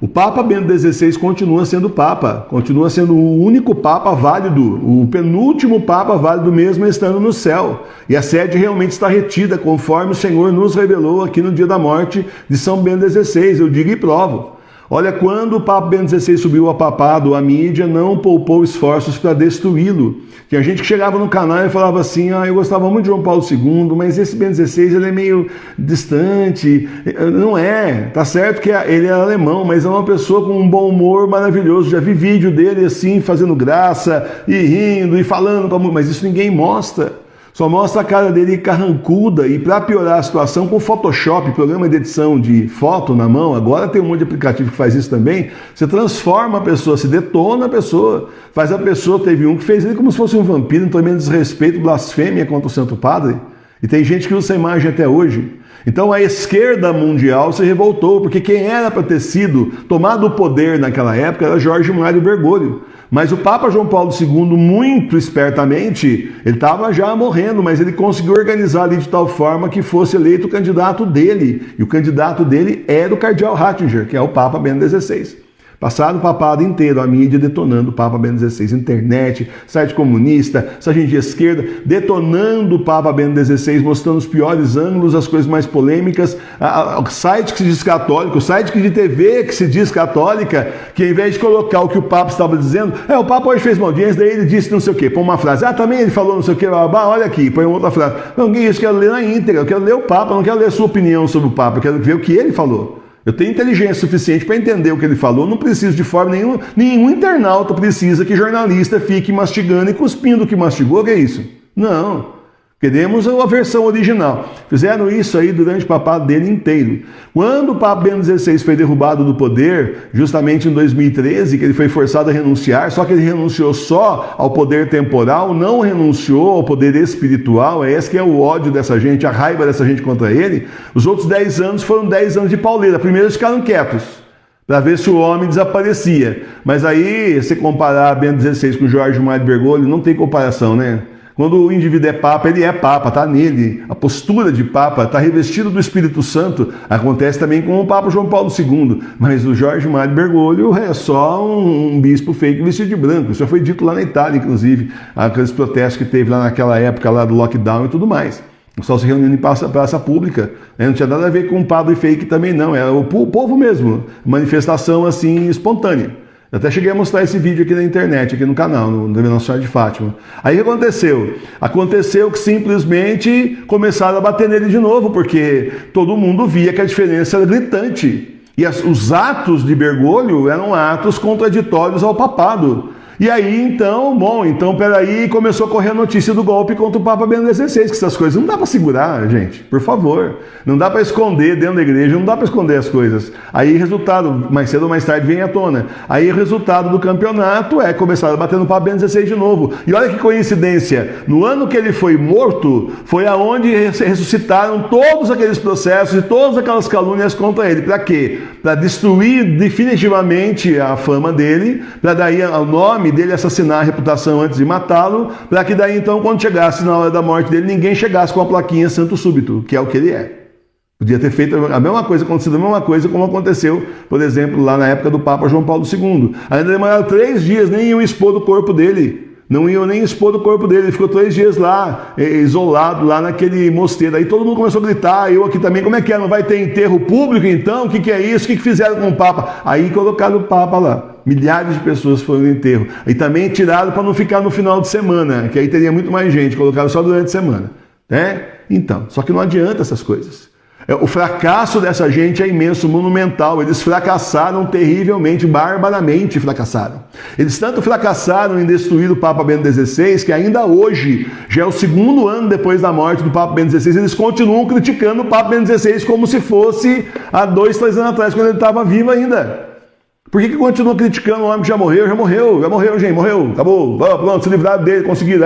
O Papa Bento XVI continua sendo Papa, continua sendo o único Papa válido, o penúltimo Papa válido mesmo estando no céu. E a sede realmente está retida, conforme o Senhor nos revelou aqui no dia da morte de São Bento XVI. Eu digo e provo. Olha, quando o Papa Bento XVI subiu ao papado, a mídia não poupou esforços para destruí-lo. Tinha gente que chegava no canal e falava assim, eu gostava muito de João Paulo II, mas esse Bento XVI ele é meio distante. Não é, tá certo que ele é alemão, mas é uma pessoa com um bom humor maravilhoso. Já vi vídeo dele assim, fazendo graça, e rindo, e falando, mas isso ninguém mostra. Só mostra a cara dele carrancuda e, para piorar a situação, com Photoshop, programa de edição de foto na mão, agora tem um monte de aplicativo que faz isso também, você transforma a pessoa, se detona a pessoa, faz a pessoa, teve um que fez ele como se fosse um vampiro, então menos desrespeito, blasfêmia contra o Santo Padre, e tem gente que usa essa imagem até hoje. Então a esquerda mundial se revoltou, porque quem era para ter sido tomado o poder naquela época era Jorge Mário Bergoglio. Mas o Papa João Paulo II, muito espertamente, ele estava já morrendo, mas ele conseguiu organizar ali de tal forma que fosse eleito o candidato dele. E o candidato dele era o cardeal Ratzinger, que é o Papa Bento XVI. Passaram o papado inteiro, a mídia detonando o Papa Bento XVI, internet, site comunista, site de esquerda, detonando o Papa Bento XVI, mostrando os piores ângulos, as coisas mais polêmicas, o site que se diz católico, o site de TV que se diz católica, que ao invés de colocar o que o Papa estava dizendo, o Papa hoje fez uma audiência, daí ele disse não sei o quê, põe uma frase, também ele falou não sei o quê, olha aqui, põe outra frase. Não, isso, eu quero ler na íntegra, eu quero ler o Papa, não quero ler a sua opinião sobre o Papa, eu quero ver o que ele falou. Eu tenho inteligência suficiente para entender o que ele falou, não preciso de forma nenhuma, nenhum internauta precisa que jornalista fique mastigando e cuspindo o que mastigou, que é isso? Não. Queremos a versão original. Fizeram isso aí durante o papado dele inteiro. Quando o Papa Bento XVI foi derrubado do poder, justamente em 2013, que ele foi forçado a renunciar, só que ele renunciou só ao poder temporal, não renunciou ao poder espiritual, esse que é o ódio dessa gente, a raiva dessa gente contra ele. Os outros 10 anos foram 10 anos de pauleira. Primeiro eles ficaram quietos, para ver se o homem desaparecia. Mas aí, se comparar Bento XVI com Jorge Mário Bergoglio, não tem comparação, né? Quando o indivíduo é Papa, ele é Papa, está nele. A postura de Papa está revestido do Espírito Santo. Acontece também com o Papa João Paulo II. Mas o Jorge Mário Bergoglio é só um bispo fake vestido de branco. Isso já foi dito lá na Itália, inclusive. Aqueles protestos que teve lá naquela época lá do lockdown e tudo mais. Só se reunindo em praça pública. Não tinha nada a ver com um padre fake também, não. É o povo mesmo. Manifestação assim espontânea. Eu até cheguei a mostrar esse vídeo aqui na internet, aqui no canal, no Nossa Senhora de Fátima. Aí o que aconteceu? Aconteceu que simplesmente começaram a bater nele de novo, porque todo mundo via que a diferença era gritante. E os atos de Bergoglio eram atos contraditórios ao papado. E aí, então, peraí, começou a correr a notícia do golpe contra o Papa Bento XVI, que essas coisas não dá para segurar, gente, por favor. Não dá para esconder dentro da igreja, não dá para esconder as coisas. Aí, resultado, mais cedo ou mais tarde, vem à tona. Aí, o resultado do campeonato é começar a bater no Papa Bento XVI de novo. E olha que coincidência, no ano que ele foi morto, foi aonde ressuscitaram todos aqueles processos e todas aquelas calúnias contra ele. Para quê? Para destruir definitivamente a fama dele, para daí o nome dele assassinar a reputação antes de matá-lo, para que daí então, quando chegasse na hora da morte dele, ninguém chegasse com a plaquinha Santo Súbito, que é o que ele é. Podia ter feito a mesma coisa, acontecido a mesma coisa como aconteceu, por exemplo, lá na época do Papa João Paulo II. Ainda demoraram 3 dias, nem iam expor o corpo dele. Não iam nem expor o corpo dele, ele ficou 3 dias lá, isolado, lá naquele mosteiro. Aí todo mundo começou a gritar, eu aqui também, como é que é? Não vai ter enterro público então? O que é isso? O que fizeram com o Papa? Aí colocaram o Papa lá. Milhares de pessoas foram no enterro. E também tiraram para não ficar no final de semana, que aí teria muito mais gente, colocaram só durante a semana. Né? Então, só que não adianta essas coisas. O fracasso dessa gente é imenso, monumental. Eles fracassaram terrivelmente, barbaramente fracassaram. Eles tanto fracassaram em destruir o Papa Bento XVI, que ainda hoje, já é o 2º ano depois da morte do Papa Bento XVI, eles continuam criticando o Papa Bento XVI como se fosse há 2, 3 anos atrás, quando ele estava vivo ainda. Por que continua criticando o homem que já morreu, gente, morreu, acabou, pronto, se livraram dele, conseguiram.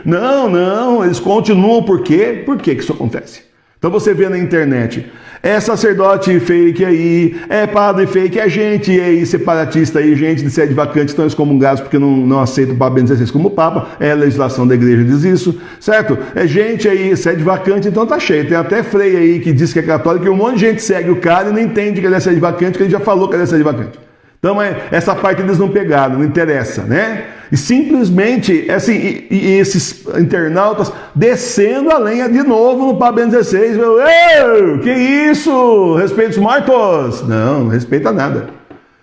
Não, eles continuam, por quê? Por que isso acontece? Então você vê na internet, é sacerdote fake aí, é padre fake, é gente aí separatista aí, gente de sede vacante, estão excomungados porque não aceita o Papa Bento XVI como Papa, é a legislação da igreja diz isso, certo? É gente aí, sede vacante, então tá cheio. Tem até Frei aí que diz que é católico e um monte de gente segue o cara e não entende que ele é sede vacante, que ele já falou que ele é sede vacante. Então, essa parte eles não pegaram, não interessa, né? E simplesmente, assim, e esses internautas descendo a lenha de novo no Papa Bento XVI. Ei, que isso? Respeita os mortos? Não respeita nada.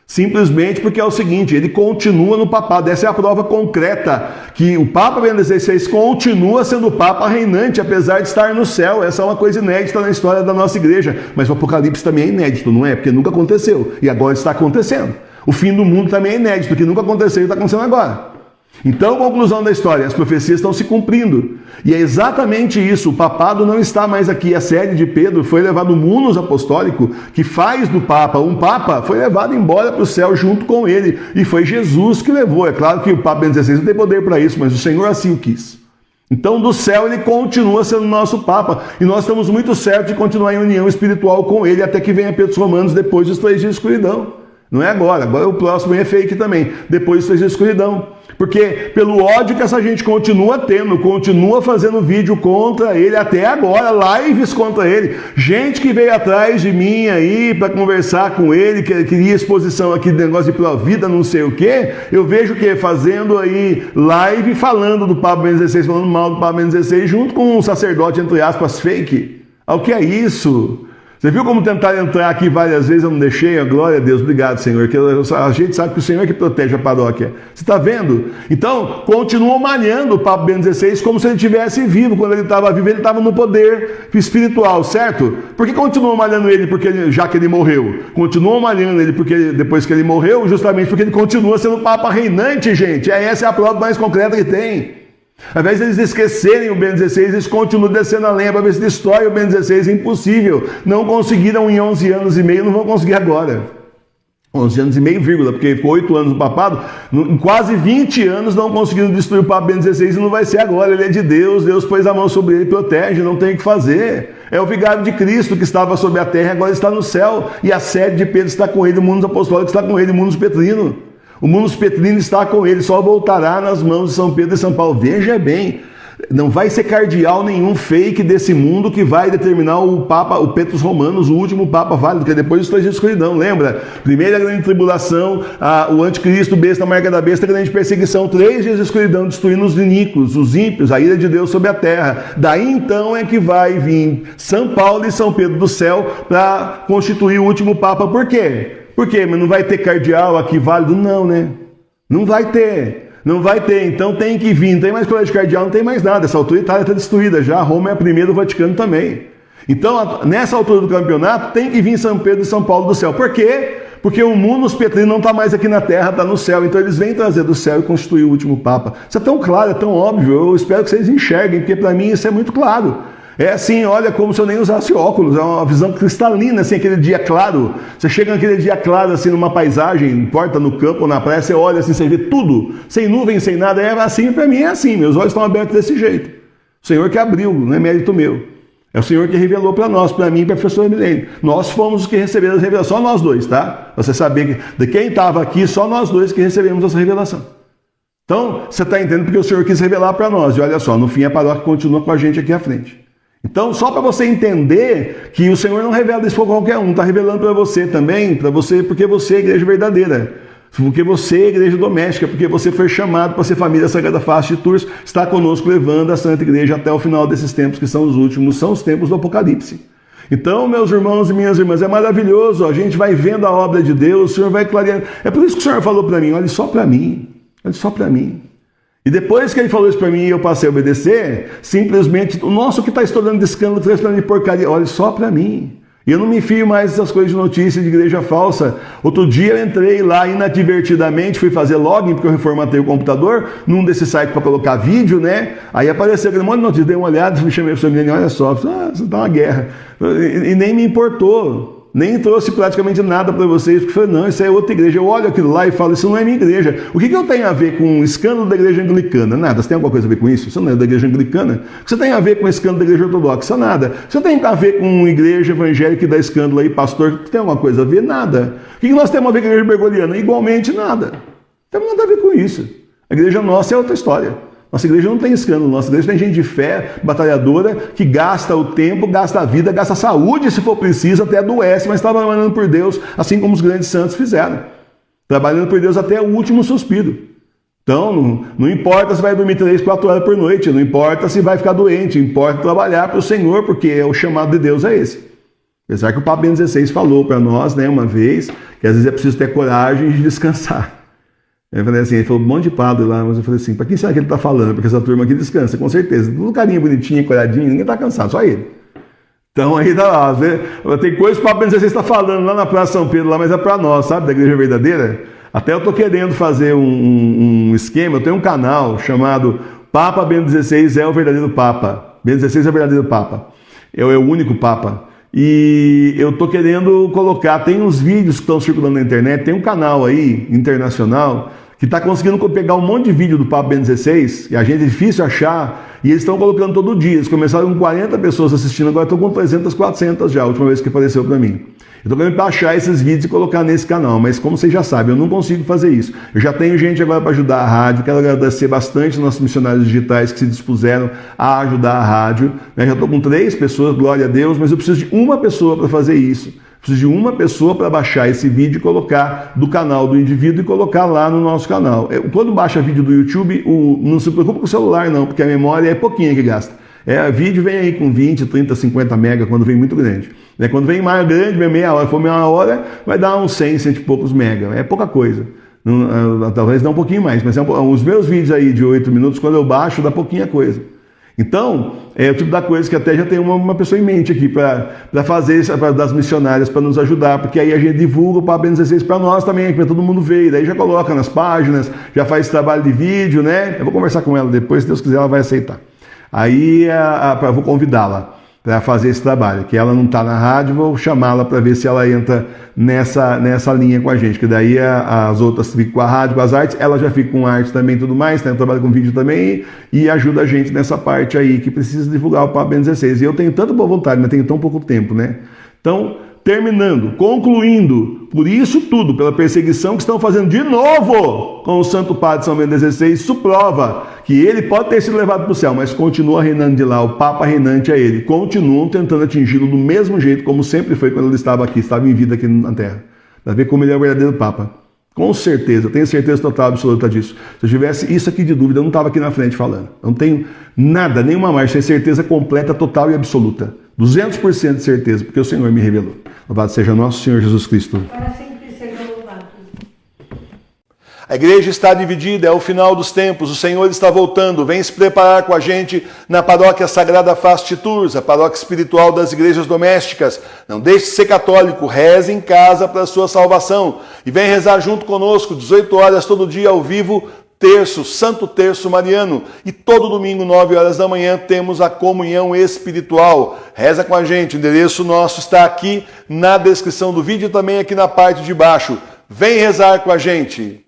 Simplesmente porque é o seguinte, ele continua no papado. Essa é a prova concreta que o Papa Bento XVI continua sendo o Papa reinante, apesar de estar no céu. Essa é uma coisa inédita na história da nossa igreja. Mas o Apocalipse também é inédito, não é? Porque nunca aconteceu. E agora está acontecendo. O fim do mundo também é inédito, porque nunca aconteceu e está acontecendo agora. Então, conclusão da história, as profecias estão se cumprindo. E é exatamente isso, o papado não está mais aqui. A sede de Pedro foi levado o munus apostólico, que faz do Papa um Papa, foi levado embora para o céu junto com ele. E foi Jesus que levou. É claro que o Papa Bento XVI não tem poder para isso, mas o Senhor assim o quis. Então, do céu, ele continua sendo nosso Papa. E nós estamos muito certos de continuar em união espiritual com ele, até que venha Pedro Romanos depois dos 3 dias de escuridão. Não é agora o próximo é fake também, depois dos 3 dias de escuridão. Porque pelo ódio que essa gente continua tendo, continua fazendo vídeo contra ele até agora, lives contra ele. Gente que veio atrás de mim aí para conversar com ele, que queria exposição aqui de negócio de pró-vida, não sei o quê. Eu vejo que fazendo aí live falando do Papa Bento XVI, falando mal do Papa Bento XVI, junto com um sacerdote, entre aspas, fake. O que é isso? Você viu como tentaram entrar aqui várias vezes, eu não deixei? Glória a Deus, obrigado, Senhor. Que a gente sabe que o Senhor é que protege a paróquia. Você está vendo? Então, continuam malhando o Papa Bento XVI como se ele estivesse vivo. Quando ele estava vivo, ele estava no poder espiritual, certo? Por que continuam malhando ele já que ele morreu? Continuam malhando ele depois que ele morreu, justamente porque ele continua sendo o Papa reinante, gente. Essa é a prova mais concreta que tem. Ao invés de eles esquecerem o Bento XVI, eles continuam descendo a lenha para ver se destrói o Bento XVI. É impossível. Não conseguiram em 11 anos e meio, não vão conseguir agora. 11 anos e meio, vírgula, porque ficou 8 anos no papado. Em quase 20 anos não conseguiram destruir o Papa Bento XVI e não vai ser agora. Ele é de Deus, Deus pôs a mão sobre ele e protege, não tem o que fazer. É o vigário de Cristo que estava sobre a terra, agora está no céu. E a sede de Pedro está com ele, o mundo apostólico está com ele, o mundo petrino. O munus petrino está com ele, só voltará nas mãos de São Pedro e São Paulo. Veja bem, não vai ser cardeal nenhum fake desse mundo que vai determinar o Papa, o Petrus Romanos, o último Papa válido, que é depois dos 3 dias de escuridão. Lembra? Primeira grande tribulação, o anticristo, besta, a marca da besta, grande perseguição, 3 dias de escuridão, destruindo os iníquos, os ímpios, a ira de Deus sobre a terra. Daí então é que vai vir São Paulo e São Pedro do céu para constituir o último Papa. Por quê? Por quê? Mas não vai ter cardeal aqui válido? Não, né? Não vai ter. Não vai ter. Então tem que vir. Não tem mais colégio cardeal, não tem mais nada. Essa altura a Itália está destruída já. Roma é a primeira, o Vaticano também. Então, nessa altura do campeonato, tem que vir São Pedro e São Paulo do céu. Por quê? Porque o munus petrino não está mais aqui na terra, está no céu. Então eles vêm trazer do céu e constituir o último Papa. Isso é tão claro, é tão óbvio. Eu espero que vocês enxerguem, porque para mim isso é muito claro. É assim, olha, como se eu nem usasse óculos, é uma visão cristalina, assim, aquele dia claro. Você chega naquele dia claro, assim, numa paisagem, importa no campo ou na praia, você olha assim, você vê tudo, sem nuvem, sem nada, é assim, para mim é assim, meus olhos estão abertos desse jeito. O Senhor que abriu, não é mérito meu. É o Senhor que revelou para nós, para mim e para a professora Milene. Nós fomos os que receberam as revelações, só nós dois, tá? Você saber que de quem estava aqui, só nós dois que recebemos essa revelação. Então, você está entendendo porque o Senhor quis revelar para nós. E olha só, no fim a paróquia continua com a gente aqui à frente. Então, só para você entender que o Senhor não revela isso para qualquer um, está revelando para você também, para você, porque você é a igreja verdadeira, porque você é a igreja doméstica, porque você foi chamado para ser família Sagrada Face de Tours, está conosco levando a Santa Igreja até o final desses tempos, que são os últimos, são os tempos do Apocalipse. Então, meus irmãos e minhas irmãs, é maravilhoso, a gente vai vendo a obra de Deus, o Senhor vai clareando. É por isso que o Senhor falou para mim, olhe só para mim, olhe só para mim. E depois que ele falou isso para mim e eu passei a obedecer, simplesmente, o que está estourando de escândalo, está estourando de porcaria, olha só para mim. E eu não me fio mais dessas coisas de notícia de igreja falsa. Outro dia eu entrei lá inadvertidamente, fui fazer login, porque eu reformatei o computador, num desses sites para colocar vídeo, né? Aí apareceu aquele monte de notícia, dei uma olhada, me chamei para o senhor, olha só, você está uma guerra. E nem me importou. nem trouxe praticamente nada para vocês, porque falei, não, isso é outra igreja. Eu olho aquilo lá e falo, isso não é minha igreja. O que eu tenho a ver com o escândalo da igreja anglicana? Nada. Você tem alguma coisa a ver com isso? Isso não é da igreja anglicana. O que você tem a ver com o escândalo da igreja ortodoxa? Nada. Você tem a ver com igreja evangélica que dá escândalo aí, pastor? Tem alguma coisa a ver? Nada. O que nós temos a ver com a igreja bergoliana? Igualmente nada. Não tem nada a ver com isso. A igreja nossa é outra história. Nossa igreja não tem escândalo, nossa igreja tem gente de fé, batalhadora, que gasta o tempo, gasta a vida, gasta a saúde, se for preciso, até adoece, mas está trabalhando por Deus, assim como os grandes santos fizeram. Trabalhando por Deus até o último suspiro. Então, não importa se vai dormir 3, 4 horas por noite, não importa se vai ficar doente, importa trabalhar para o Senhor, porque o chamado de Deus é esse. Apesar que o Papa Bento XVI falou para nós, né, uma vez, que às vezes é preciso ter coragem de descansar. Eu falei assim, ele falou um monte de padre lá, mas eu falei assim, para quem será que ele está falando? Porque essa turma aqui descansa, com certeza. Tudo carinha bonitinho, coradinho, ninguém está cansado, só ele. Então aí tá lá, tem coisas que o Papa Bento XVI está falando lá na Praça São Pedro, lá, mas é para nós, sabe, da Igreja Verdadeira. Até eu estou querendo fazer um esquema, eu tenho um canal chamado Papa Bento XVI é o verdadeiro Papa. Bento XVI é o verdadeiro Papa. É o único Papa. E eu estou querendo colocar, tem uns vídeos que estão circulando na internet, tem um canal aí, internacional, que está conseguindo pegar um monte de vídeo do Papa Bento XVI, e a gente é difícil achar, e eles estão colocando todo dia. Eles começaram com 40 pessoas assistindo, agora estão com 300, 400 já, a última vez que apareceu para mim. Eu estou querendo baixar esses vídeos e colocar nesse canal, mas como vocês já sabem, eu não consigo fazer isso. Eu já tenho gente agora para ajudar a rádio, quero agradecer bastante nossos missionários digitais que se dispuseram a ajudar a rádio. Eu já estou com 3 pessoas, glória a Deus, mas eu preciso de uma pessoa para fazer isso. Preciso de uma pessoa para baixar esse vídeo e colocar do canal do indivíduo e colocar lá no nosso canal. Quando baixa vídeo do YouTube, não se preocupe com o celular não, porque a memória é pouquinha que gasta. Vídeo vem aí com 20, 30, 50 mega, quando vem muito grande. Quando vem mais grande, vem meia hora, for meia hora, vai dar uns 100, 100 e poucos mega. É pouca coisa. Talvez dá um pouquinho mais, mas os meus vídeos aí de 8 minutos, quando eu baixo, dá pouquinha coisa. Então, é o tipo da coisa que até já tem uma pessoa em mente aqui para fazer, das missionárias, para nos ajudar, porque aí a gente divulga o Papa Bento XVI para nós também, para todo mundo ver, e daí já coloca nas páginas, já faz esse trabalho de vídeo, né? Eu vou conversar com ela depois, se Deus quiser, ela vai aceitar. Aí eu vou convidá-la para fazer esse trabalho, que ela não está na rádio, vou chamá-la para ver se ela entra nessa linha com a gente, que daí as outras ficam com a rádio, com as artes, ela já fica com arte também e tudo mais, né? Trabalha com vídeo também e ajuda a gente nessa parte aí, que precisa divulgar o Papa Bento XVI. E eu tenho tanta boa vontade, mas tenho tão pouco tempo, né? Então, terminando, concluindo, por isso tudo, pela perseguição que estão fazendo de novo com o Santo Padre São Bento XVI, isso prova que ele pode ter sido levado para o céu, mas continua reinando de lá, o Papa reinante é ele. Continuam tentando atingi-lo do mesmo jeito, como sempre foi quando ele estava aqui, estava em vida aqui na Terra. Para ver como ele é o verdadeiro Papa. Com certeza, tenho certeza total, absoluta disso. Se eu tivesse isso aqui de dúvida, eu não estava aqui na frente falando. Eu não tenho nada, nenhuma marcha, tenho certeza completa, total e absoluta. 200% de certeza, porque o Senhor me revelou. Louvado seja nosso Senhor Jesus Cristo. Para sempre seja louvado. A igreja está dividida, é o final dos tempos, o Senhor está voltando, vem se preparar com a gente na paróquia Sagrada Face Tours, a paróquia espiritual das igrejas domésticas. Não deixe de ser católico, reze em casa para a sua salvação. E vem rezar junto conosco, 18 horas todo dia ao vivo, terço, Santo Terço Mariano. E todo domingo, 9 horas da manhã, temos a comunhão espiritual. Reza com a gente, o endereço nosso está aqui na descrição do vídeo e também aqui na parte de baixo. Vem rezar com a gente.